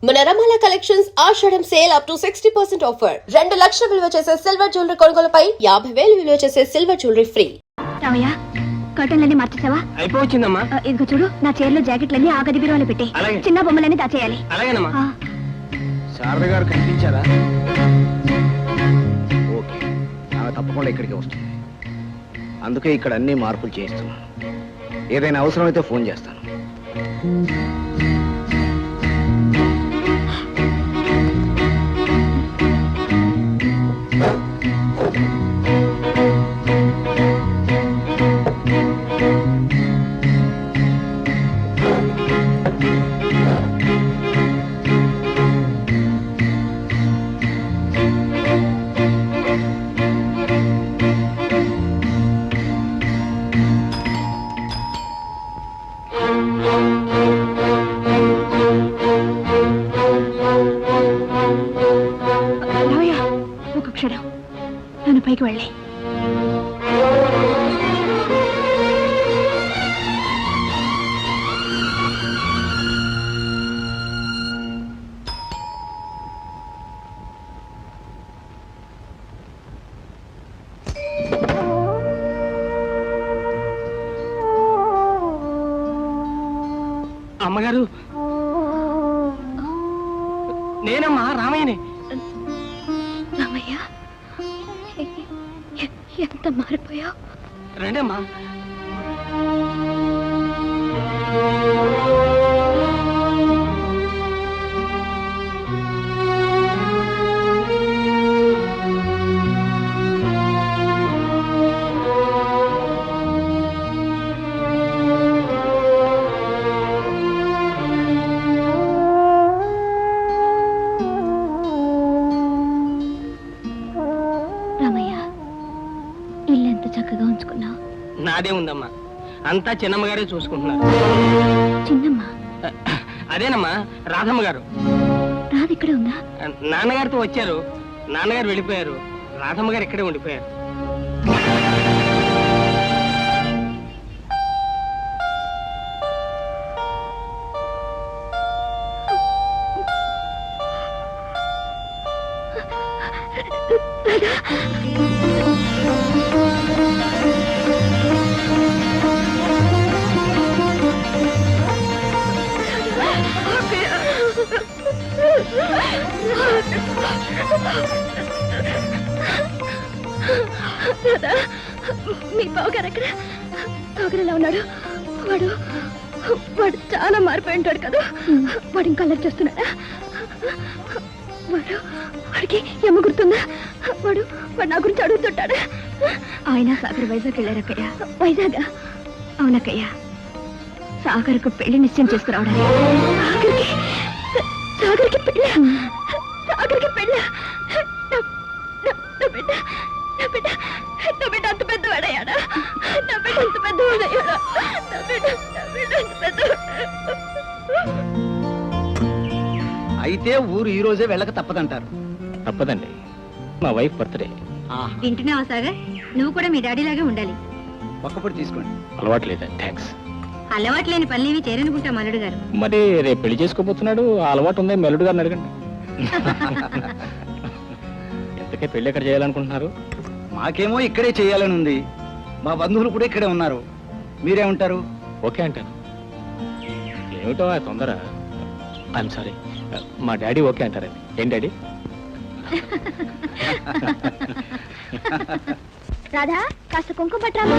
మన రమాల collections Ashadham sale up to 60% offer. 2 లక్షల విలువ చేసే సిల్వర్ జ్యువెలరీ కొనుగోలుపై 50,000 విలువ చేసే సిల్వర్ జ్యువెలరీ ఫ్రీ. రామయ్య, కర్టన్లన్నీ మార్చేసావా? అయిపోవచ్చిందమ్మా. ఇదిగో చూడు, నా చీరలో జాకెట్లన్నీ ఆ గది బీరువాలో పెట్టి చిన్న బొమ్మలన్నీ దాచేయాలి. అలాగేనమ్మా. శారద గారు కనిపించారా? ఓకే, ఆమె తప్పకుండా ఇక్కడికి వస్తుంది. అందుకే ఇక్కడ అన్ని మార్పులు చేస్తున్నాను. ఏదైనా అవసరమైతే ఫోన్ చేస్తాను. నన్ను పైకి వెళ్ళి అమ్మగారు, నేనమ్మా రామయ్యని. రామయ్య, ఎంత మారిపోయావు. రండమ్మా. చక్కగా ఉంచుకున్నావు. నాదే ఉందమ్మా, అంతా చిన్నమ్మ గారే చూసుకుంటున్నారు. చిన్నమ్మ? అదేనమ్మా, రాధమ్మ గారు. రాధ ఇక్కడే ఉందా? నాన్నగారితో వచ్చారు, నాన్నగారు వెళ్ళిపోయారు, రాధమ్మ గారు ఇక్కడే ఉండిపోయారు. మీ బావగారు ఎక్కడ? బావగారు ఎలా ఉన్నాడు? వాడు వాడు చాలా మారిపోయి ఉంటాడు కదా. వాడు ఇంకా అల్లరి చేస్తున్నాడా? వాడికి ఏమ గుర్తుందా? వాడు నా గురించి అడుగుతుంటాడా? ఆయన సాగర్ వైజాగ్ వెళ్ళారక్కయ్య. వైజాగ్? అవునక్కయ్య, సాగర్కు పెళ్లి నిశ్చయం చేసుకురావడానికి. సాగర్కి పెళ్ళ? సాగర్కి పెళ్ళ? నా బిడ్డ అంత పెద్దవాడయ్యాడా? నా బిడ్డ అంత పెద్దవాడయ్యాడా? నా బిడ్డ అంత పెద్దవాడు. అయితే ఊరు ఈ రోజే వెళ్ళక తప్పదంటారు. తప్పదండి, మా వైఫ్ బర్త్డే. వింటున్నావా సాగర్? నువ్వు కూడా మీ డాడీ లాగే ఉండాలి. ఒక్కపొడి తీసుకోండి. అలవాట్లేదా? థ్యాంక్స్. అలవాటు లేని పనులేవి చేరనుకుంటా మల్లుడు గారు. మరి రేపు పెళ్లి చేసుకోబోతున్నాడు, అలవాటు ఉంది మెల్లుడు గారిని అడగండి. ఎంతకే పెళ్లి ఎక్కడ చేయాలనుకుంటున్నారు? మాకేమో ఇక్కడే చేయాలని ఉంది. మా బంధువులు కూడా ఇక్కడే ఉన్నారు. మీరేమంటారు? ఓకే అంటాను. ఏమిటో ఆ తొందర? ఐఎమ్ సారీ, మా డాడీ ఓకే అంటారండి. ఏం డాడీ? రాధా, కాస్త కుంకుమ పట్టాము.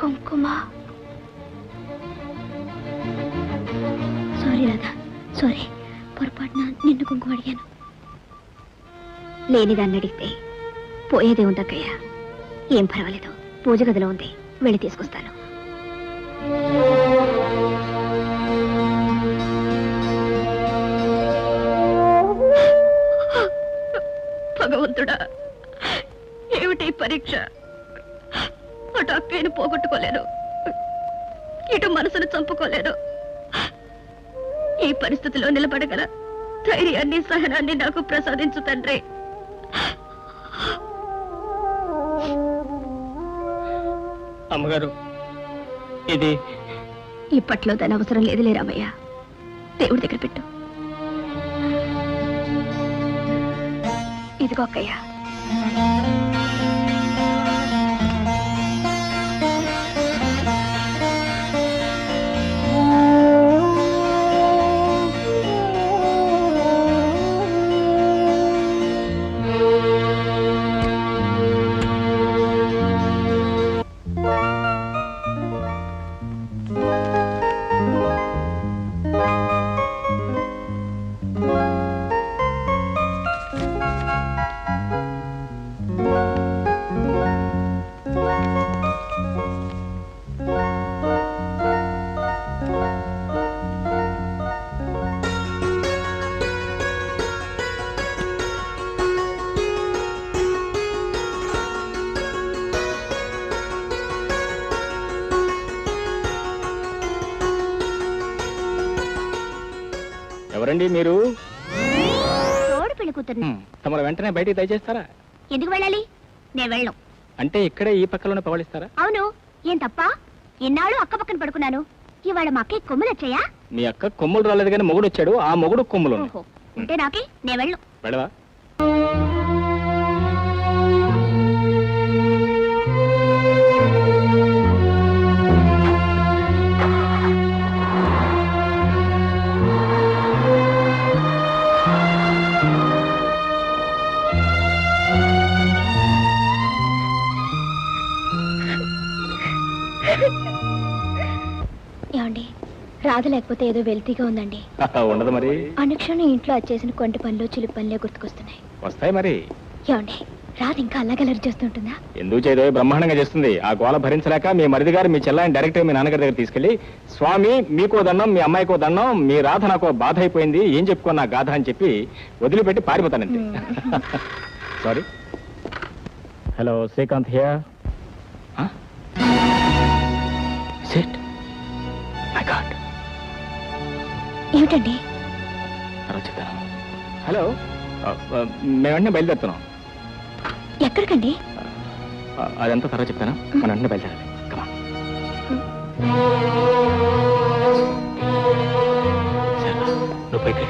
కుంకుమ. Sorry Radha, sorry. పొరపాటున నిన్ను కుంకుమ అడిగాను. లేనిదాన్ని అడిగితే పోయేదే ఉందక్కయ్య. ఏం పర్వాలేదు, పూజ గదిలో ఉంది, వెళ్ళి తీసుకొస్తాను. భగవంతుడా, ఏమిటి పరీక్ష? అటు అక్కయ్యను పోగొట్టుకోలేను, ఇటు మనసును చంపుకోలేను. ఈ పరిస్థితిలో నిలబడగల ధైర్యాన్ని సహనాన్ని నాకు ప్రసాదించు తండ్రి. అమ్మగారు ఇది ఇప్పట్లో దాని అవసరం లేదులే రామయ్య. దేవుడి దగ్గర పెట్టు. ఇదిగో అక్కయ్య. ఎవరండి మీరు? తోడు పెళ్లి కూతురు. తమరు వెంటనే బయటికి దయచేస్తారా? ఎందుకు వెళ్ళాలి? నేను వెళ్ళను. అంటే ఇక్కడే ఈ పక్కలోనే పవళిస్తారా? అవును. ఏం తప్ప? ఎన్నాళ్ళు అక్క పక్కన పడుకున్నాను. ఇవాళ మా అక్కకి కొమ్ములు వచ్చాయా? మీ అక్క కొమ్ములు రాలేదు కానీ మొగుడు వచ్చాడు. ఆ మొగుడు కొమ్ములు ఉన్నాయి. ఓహో, ఉంటే నాకే. నేను వెళ్ళను. వెళ్ళవా? ఏమండి, రాధ లేకపోతే ఏదో వెల్తీగా ఉందండి. ఉండదు మరి. అనుక్షణం ఇంట్లో వచ్చేసిన కొంటి పనులు చిలుపు పనులే గుర్తుకొస్తున్నాయి. వస్తాయి మరి. ఏమండి, రాధ ఇంకా అల్లగలరి చేస్తుంటుందా? ఎందుకు చేయదో బ్రహ్మాండంగా చేస్తుంది. ఆ గోళ భరించలేక మీ మరిది గారు మీ చెల్లాయిని డైరెక్ట్ మీ నాన్నగారి దగ్గర తీసుకెళ్లి, స్వామి మీకో దండం, మీ అమ్మాయికో దండం, మీ రాధ నాకు బాధ అయిపోయింది, ఏం చెప్పుకో నా గాథ అని చెప్పి వదిలిపెట్టి పారిపోతానంతే. Sorry. Hello, Srikanth here. Sit. My god. ఏమిటండి? చెప్తాను. హలో, మేము వెంటనే బయలుదేరుతున్నాం. ఎక్కడికండి? అదంతా తర్వాత చెప్తాను. మన వెంటనే బయలుదేరాలి. కమా. నువ్వు పైకి.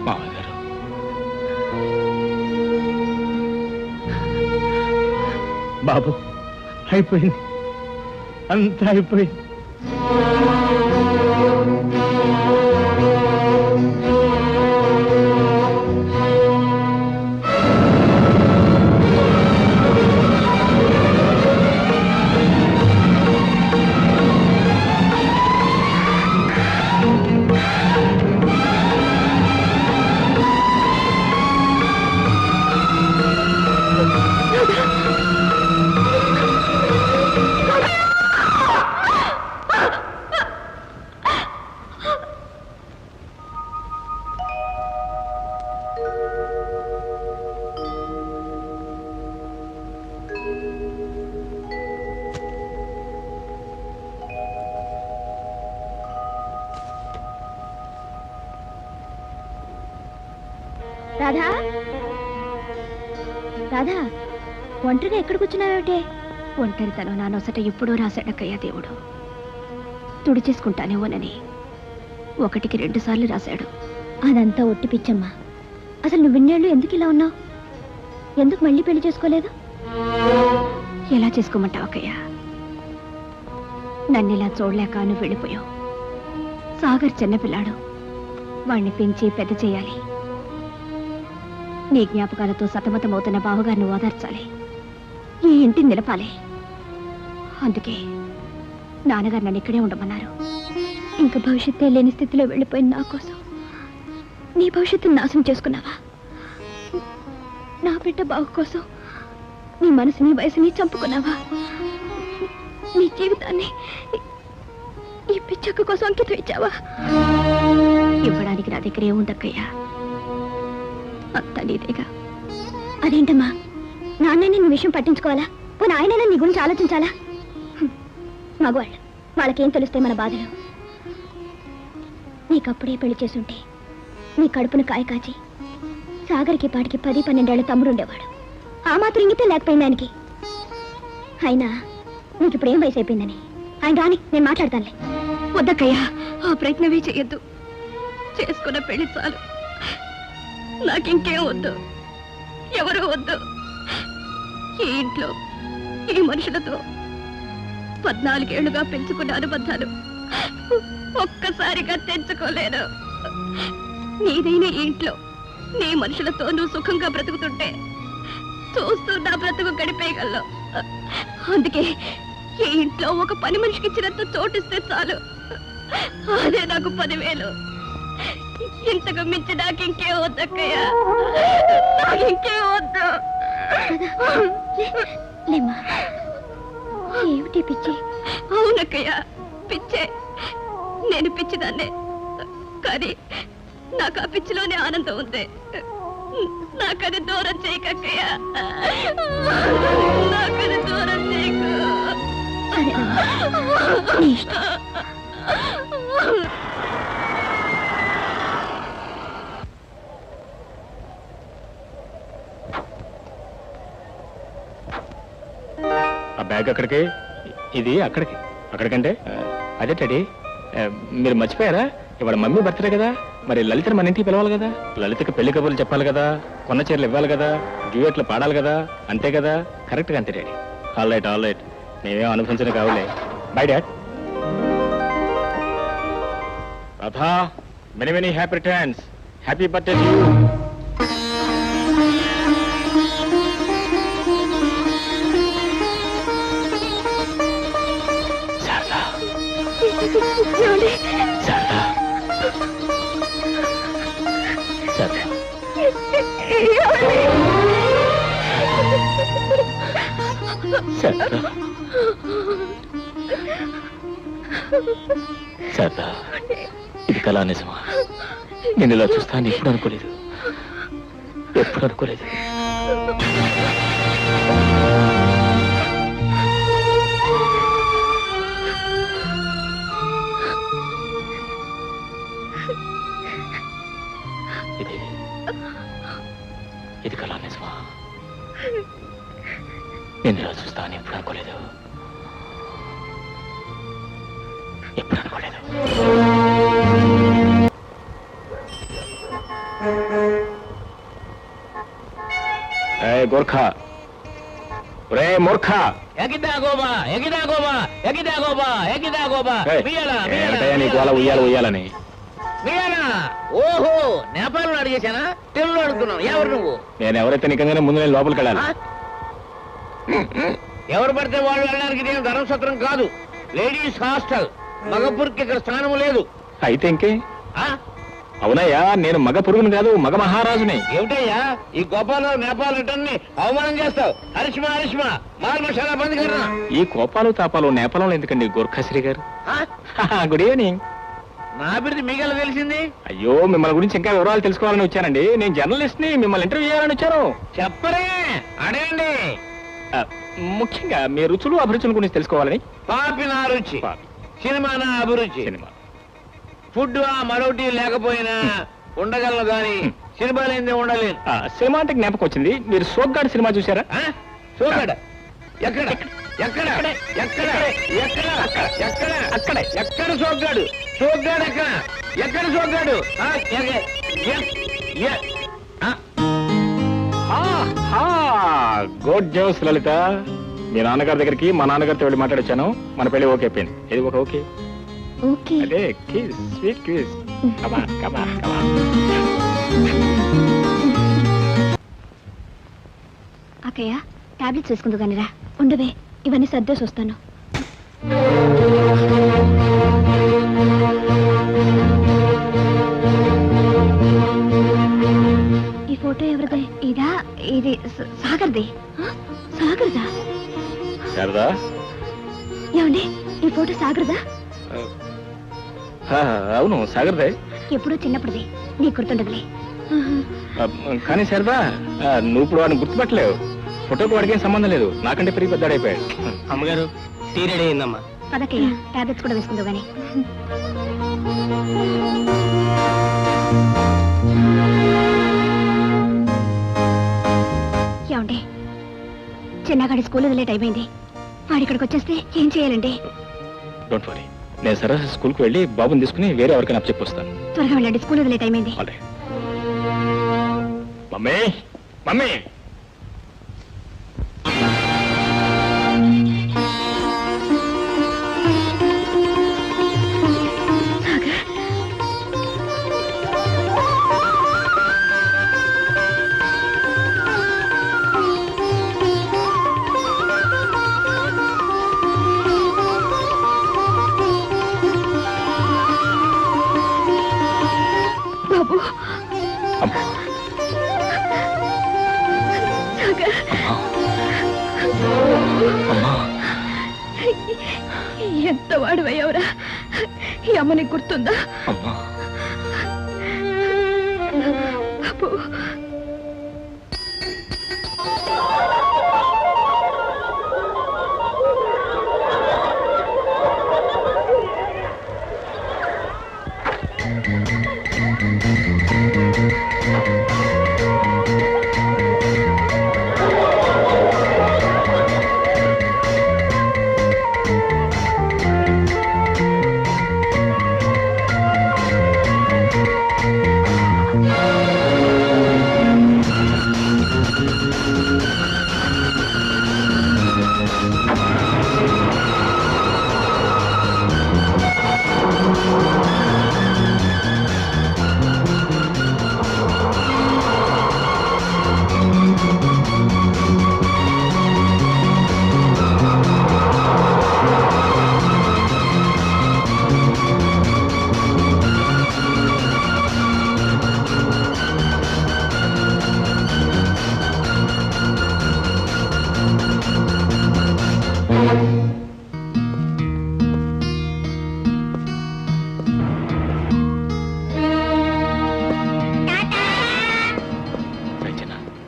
మామయ్య గారు, బాబు అయిపోయింది, అంతా అయిపోయింది. రాధా, రాధా, ఒంటరిగా ఎక్కడ కూర్చున్నావేమిటే? ఒంటరితనం నా నొసట ఎప్పుడూ రాశాడక్కయ్యా దేవుడు. తుడిచేసుకుంటానేమోనని 1కి 2 సార్లు రాశాడు. అదంతా ఒట్టి పిచ్చమ్మా. అసలు నువ్వు ఇన్నేళ్ళు ఎందుకు ఇలా ఉన్నావు? ఎందుకు మళ్ళీ పెళ్లి చేసుకోలేదు? ఎలా చేసుకోమంటావు అక్కయ్య? నన్ను ఇలా చూడలేక నువ్వు వెళ్ళిపోయావు. సాగర్ చిన్నపిల్లాడు, వాణ్ణి పెంచి పెద్ద చేయాలి. నీ జ్ఞాపకాలతో సతమతమవుతున్న బావగారిని ఓదార్చాలి, ఈ ఇంటిని నిలపాలి. అందుకే నాన్నగారు నన్ను ఇక్కడే ఉండమన్నారు. ఇంకా భవిష్యత్తే లేని స్థితిలో వెళ్ళిపోయిన నా కోసం నీ భవిష్యత్తును నాశనం చేసుకున్నావా? నా బిడ్డ బావు కోసం నీ మనసుని వయసుని చంపుకున్నావా? నీ జీవితాన్ని ఈ పిచ్చక్క కోసం అంకితం ఇచ్చావా? ఇవ్వడానికి నా దగ్గర ఏముందక్కయ్యా? అంతా నీదేగా. అదేంటమ్మా, నాన్నని నీ విషయం పట్టించుకోవాలా? పోనీ ఆయనైనా నీ గురించి ఆలోచించాలా? మగవాళ్ళు, వాళ్ళకేం తెలుస్తాయి మన బాధలు? నీకప్పుడే పెళ్లి చేసుంటే నీ కడుపును కాయ కాచి సాగర్కి పాటికి 10-12 ఏళ్ల తమ్ముడు ఉండేవాడు. ఆ మాత్రం ఇంగితే లేకపోయింది ఆయనకి. అయినా నీకు ఇప్పుడు ఏం వయసు అయిపోయిందని ఆయన రాని నేను మాట్లాడతానులే. వద్దక్కయ్యా, ఆ ప్రయత్నమే చెయ్యొద్దు. చేసుకున్న పెళ్లి చాలు. నాకింకేం వద్దు, ఎవరు వద్దు. ఈ ఇంట్లో ఈ మనుషులతో 14 ఏళ్లుగా పెంచుకున్న అనుబంధాలు ఒక్కసారిగా తెంచుకోలేను. నీదైన ఈ ఇంట్లో నీ మనుషులతో నువ్వు సుఖంగా బ్రతుకుతుంటే చూస్తూ నా బ్రతుకు గడిపేయగలను. అందుకే ఈ ఇంట్లో ఒక పని మనిషికి ఇచ్చినంత చోటిస్తే చాలు. అదే నాకు 10,000. ఇంతకు మించి నాకు ఇంకే వద్దక్కయ్యా, నాకు ఇంకే వద్దు. లేమ్మా, ఏమిటి పిచ్చి? అవునక్కయ్యా, పిచ్చే. నేను పిచ్చిదాన్నే, కానీ నాకు ఆ పిచ్చిలోనే ఆనందం ఉంది. నాకది దూరం చేయకక్కయ్యా, నాకది దూరం చేయకు. సరే నీ ఇష్టం. ఆ బ్యాగ్ అక్కడికి, ఇది అక్కడికి. అక్కడికంటే అదే డాడీ, మీరు మర్చిపోయారా? ఇవాళ మమ్మీ బర్త్డే కదా, మరి లలితని మన ఇంటికి పిలవాలి కదా. లలితకి పెళ్లి కబుర్లు చెప్పాలి కదా, కొన్న చీరలు ఇవ్వాలి కదా, డ్యూయట్లు పాడాలి కదా. అంతే కదా? కరెక్ట్గా అంతే డాడీ. ఆల్ రైట్, మేమేం అనుభవించడం కావులే. Bye dad. Radha, many happy returns. Happy birthday to you. Sharada, Sharada, Sharada. Sharada, Sharada, ఇది కళా నిజమా? నేను ఇలా చూస్తాను ఎప్పుడు అనుకోలేదు. ఇది కళా నిజమా? నేను ఇలా చూస్తాను ఎప్పుడు అనుకోలేదు. గోర్ఖా, రే మూర్ఖా, నీ గోల ఉయ్యాలని. ఓహో, నేపాల్ అడిగేశానా? తెలుగులో అడుగుతున్నావు. ఎవరు నువ్వు? నేను ఎవరైతే నిజంగానే ముందు నేను లోపలికి వెళ్ళాలి. ఎవరు పడితే వాళ్ళు వెళ్ళడానికి నేను ధర్మసత్రం కాదు, లేడీస్ హాస్టల్. మగపురికి ఇక్కడ స్థానం లేదు. అయితే ఇంకే? అవునయ్యా, నేను మగ పురుగుని కాదు, మగ మహారాజుని. ఏమిటయ్యా ఈ గోపాలరావు నేపాల్ రిటర్న్ని అవమానం చేస్తావు? హరిష్మా మాల్ మసాలా బంద్ కర్రా. ఈ కోపాలు తాపాలు నేపాలంలో ఎందుకండి గోర్ఖాశ్రీ గారు? Good evening. నా బిడ్డ మీకెలా తెలిసింది? అయ్యో, మిమ్మల్ని గురించి ఇంకా వివరాలు తెలుసుకోవాలని వచ్చానండి. నేను జర్నలిస్ట్ ని, మిమ్మల్ని ఇంటర్వ్యూ చేయాలని వచ్చాను. చెప్పరే, అడగండి. ముఖ్యంగా మీ రుచులు అభిరుచుల గురించి తెలుసుకోవాలని. పాపి నా రుచి, సినిమా నా అభిరుచి. సినిమా ఫుడ్ మరొకటి లేకపోయినా ఉండగలను గాని సినిమా లేదే ఉండలేను. సినిమా అంటే జ్ఞాపకం వచ్చింది, మీరు సోగ్గాడు సినిమా చూసారా? సోగ్గాడు ఎక్కడ ఎక్కడ ఎక్కడ ఎక్కడ ఎక్కడ అక్కడ ఎక్కడ సోగ్గాడు? సోగ్గాడు ఎక్కడ? ఎక్కడ సోగ్గాడు? గుడ్ న్యూస్ లలిత. మీ నాన్నగారి దగ్గరికి మా నాన్నగారితో వెళ్ళి మాట్లాడొచ్చాను. మన పెళ్లి ఓకే అయిపోయింది. ఇది ఒక ఓకే. ఓకే. అదే కిస్, స్వీట్ కిస్. కమా. అక్కయ్య, టాబ్లెట్స్ వేసుకుందు కానిరా. ఉండవే, ఇవన్నీ సర్దేసి వస్తాను. ఈ ఫోటో ఎవరిదే? ఇదా? ఇది సాగర్ది. సాగర్దా? శారదా, ఏమండి, ఈ ఫోటో సాగర్దా? అవును సాగర్దే. ఎప్పుడూ చిన్నప్పుడుది, నీకు గుర్తుండదులే. కానీ శారదా, నువ్వు ఇప్పుడు వాడిని గుర్తుపట్టలేవు. ఫోటోకి వాడికి ఏం సంబంధం లేదు, నాకంటే పెరిగి పెద్దాడైపోయాడు. అమ్మగారు టీ రెడీ అయిందమ్మా. పదకయ్య, టాబ్లెట్స్ కూడా వేసుకుందో గానీ. వాడి స్కూల్ వదిలే టైం అయింది. వాడి ఇక్కడికి వచ్చేస్తే ఏం చేయాలండి? డోంట్ వరీ, నేను సరస్సు స్కూల్కి వెళ్ళి బాబుని తీసుకుని వేరే ఎవరికైనా చెప్పొస్తాను. త్వరగా వెళ్ళండి, స్కూల్ వదిలే టైం అయింది. ఆల్రైట్. మమ్మీ మమ్మీ బాబు, అమ్మా సాగర్, అమ్మా ఎంత వాడివయ్యావురా. ఈ అమ్మని గుర్తుందా? అమ్మా బాబు,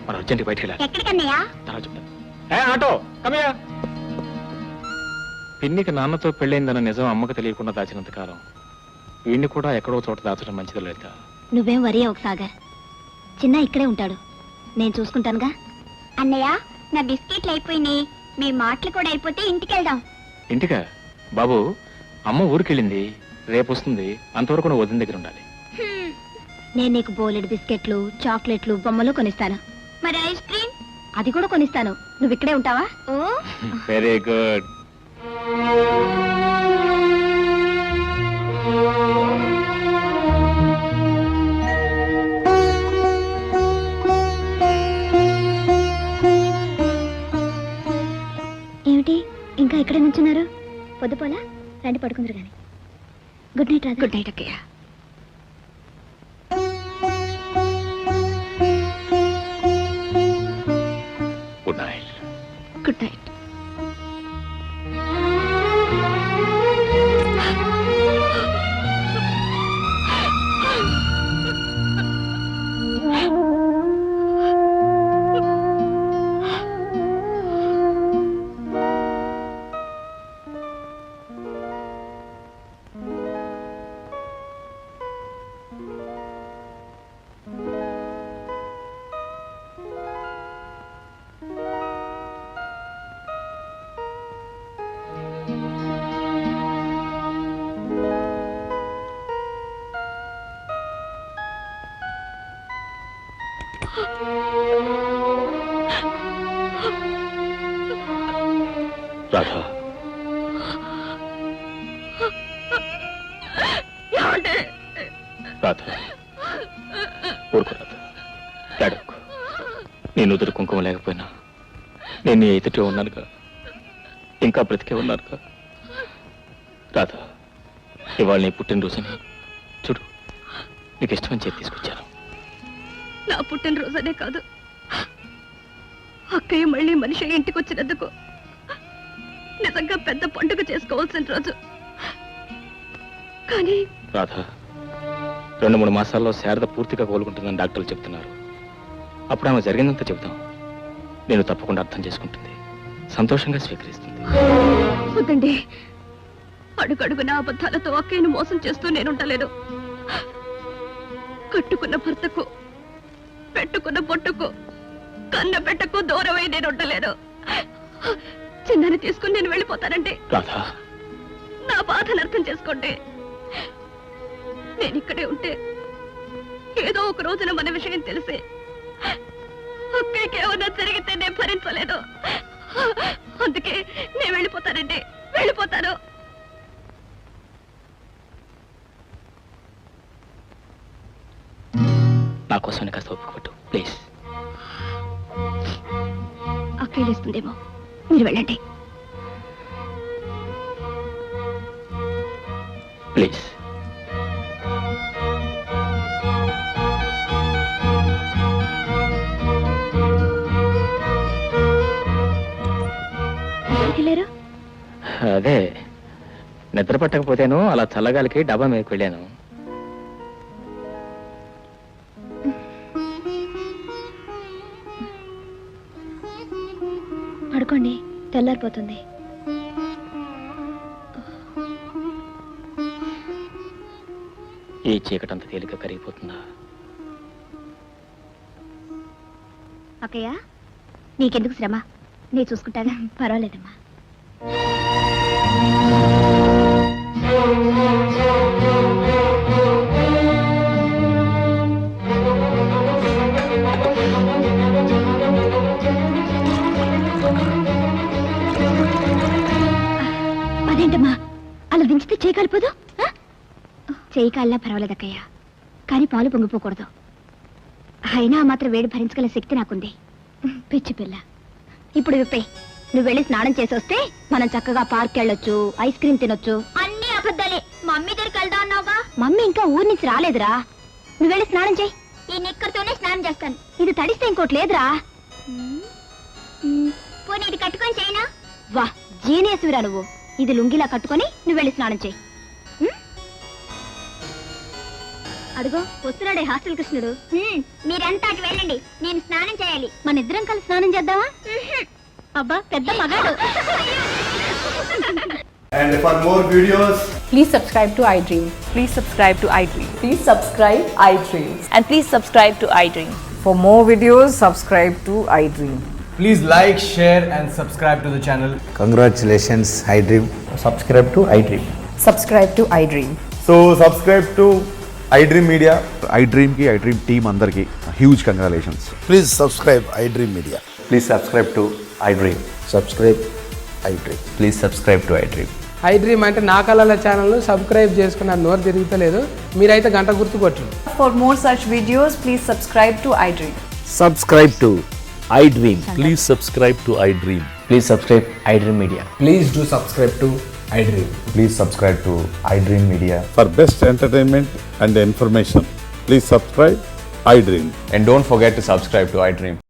మనం అర్జెంట్ బయటికి వెళ్ళాలి. ఎక్కడికన్నయ్యా? తర్వాత చెప్తాను. ఆటో కమయా. పిన్నికి నాన్నతో పెళ్ళైందన్న నిజం అమ్మకు తెలియకుండా దాచినంత కాలం వీడిని కూడా ఎక్కడో చోట దాచడం మంచిది లలిత. నువ్వేం వరి అవ్వకు సాగర్, చిన్న ఇక్కడే ఉంటాడు, నేను చూసుకుంటానుగా. అన్నయ్య, నా బిస్కెట్లు అయిపోయినాయి, మీ మాటలు కూడా అయిపోతే ఇంటికి వెళ్దాం. ఇంటికా? బాబు, అమ్మ ఊరికెళ్ళింది, రేపు వస్తుంది, అంతవరకు నువ్వు వదిన దగ్గర ఉండాలి. నేను నీకు బోలెడు బిస్కెట్లు, చాక్లెట్లు, బొమ్మలు కొనిస్తాను. మరి ఐస్ క్రీమ్? అది కూడా కొనిస్తాను. నువ్వు ఇక్కడే ఉంటావా? Oh very good. ఏమిటి ఇంకా ఇక్కడే నుంచున్నారు? పొద్దుపోలా రండి, పడుకుందరు గాని. Good night Radha. Good night అక్కయ్య. Good night. Good night. Radha, Radha ఊరుకో రాధా, ఏడవకు. నీ నుదురు కుంకుమ లేకపోయినా నేను నీ ఎదుటే ఉన్నానుగా, ఇంకా బ్రతికే ఉన్నానుగా. రాధా, ఇవాళ నీ పుట్టినరోజుని చూడు, నీకు ఇష్టమని చెప్పి తీసుకొచ్చాను. నా పుట్టినరోజనే కాదు, అక్కయ్య మళ్ళీ మనిషి ఇంటికి వచ్చినందుకు నిజంగా పెద్ద పండుగ చేసుకోవాల్సిన రోజు. కానీ రాధా, 2-3 మాసాల్లో శారద పూర్తిగా కోలుకుంటుందని డాక్టర్లు చెప్తున్నారు. అప్పుడు ఆమె జరిగిందంతా చెబుతాం. నేను తప్పకుండా అర్థం చేసుకుంటుంది, సంతోషంగా స్వీకరిస్తుంది. వద్దండి, అడుగడుగున అబద్ధాలతో అక్కయ్యను మోసం చేస్తూ నేనుంటలేను. కట్టుకున్న భర్తకు, పెట్టుకున్న పొట్టుకు, కన్న పెట్టకు దూరమై నేనుంటలేను. చిన్నాన్ని తీసుకుని నేను వెళ్ళిపోతానండి. రాధా, నా బాధను అర్థం చేసుకోండి. నేను ఇక్కడే ఉంటే ఏదో ఒక రోజున మన విషయం తెలిసి అక్కడికి ఏమన్నా జరిగితే నేను భరించలేదు. అందుకే నేను వెళ్ళిపోతానండి, వెళ్ళిపోతాను. నా కోసం కాస్త ఒప్పుకోట్టు ప్లీజ్. అక్కేలేస్తుందేమో, మీరు వెళ్ళండి. ప్లీజ్. వెళ్ళారు? అదే నిద్ర పట్టకపోతేను అలా చల్లగాలికి డబ్బా మీదకి వెళ్ళాను. పడుకోండి, తెల్లారిపోతుంది. ఈ చీకటంత తేలిక కరిగిపోతుందా? అక్కయ్య, నీకెందుకు శ్రమ, నేను చూసుకుంటాగా. పర్వాలేదమ్మా. అదేంటమ్మా అలా దించితే చేయి కాలిపోదు? చేయి కాలినా పర్వాలేదక్కయ్య, కానీ పాలు పొంగిపోకూడదు. అయినా ఆ మాత్రం వేడి భరించగల శక్తి నాకుంది. పిచ్చి పిల్ల, ఇప్పుడు విప్పే. నువ్వు వెళ్ళి స్నానం చేసి వస్తే మనం చక్కగా పార్క్ వెళ్ళొచ్చు, ఐస్ క్రీమ్ తినొచ్చు. అన్ని అబద్ధాలే. మమ్మీ దగ్గరికి వెళ్దా అన్నావుగా. మమ్మీ ఇంకా ఊరి నుంచి రాలేదురా. నువ్వు వెళ్ళి స్నానం చేయి. ఈ నిక్కర్తోనే స్నానం చేస్తాను. ఇది తడిస్తే ఇంకోటి లేదురా. పోనీ ఇది కట్టుకొని చేయనా? వా, జీనియస్విరా నువ్వు. ఇది లుంగిలా కట్టుకొని నువ్వు వెళ్ళి స్నానం చేయి. అడుగో వస్తున్నాడే హాస్టల్ కృష్ణుడు. మీరంతా అటు వెళ్ళండి, నేను స్నానం చేయాలి. మన ఇద్దరం కలిసి స్నానం చేద్దామా? అబ్బా పెద్ద మగాడు. And for more videos, Please subscribe to iDream. Please subscribe to iDream. Please subscribe iDream. And please subscribe to iDream. For more videos, subscribe to iDream. please like, share, and subscribe to the channel. Congratulations iDream. Subscribe to iDream. Subscribe to iDream. So subscribe to iDream Media. iDream की iDream team अंदर की huge congratulations. Please subscribe iDream Media. Please subscribe to iDream. Subscribe iDream. Please subscribe to iDream. iDream అంటే నా కళల ఛానల్ను subscribe చేసుకున్న నోరు తిరుగుతలేదు. మీరైతే గంట గుర్తు కొట్టండి. For more such videos, please subscribe to iDream. Subscribe to iDream. Please subscribe to iDream. Please subscribe iDream Media. Please do subscribe to iDream. Please subscribe to iDream Media. For best entertainment and information, please subscribe iDream. And don't forget to subscribe to iDream.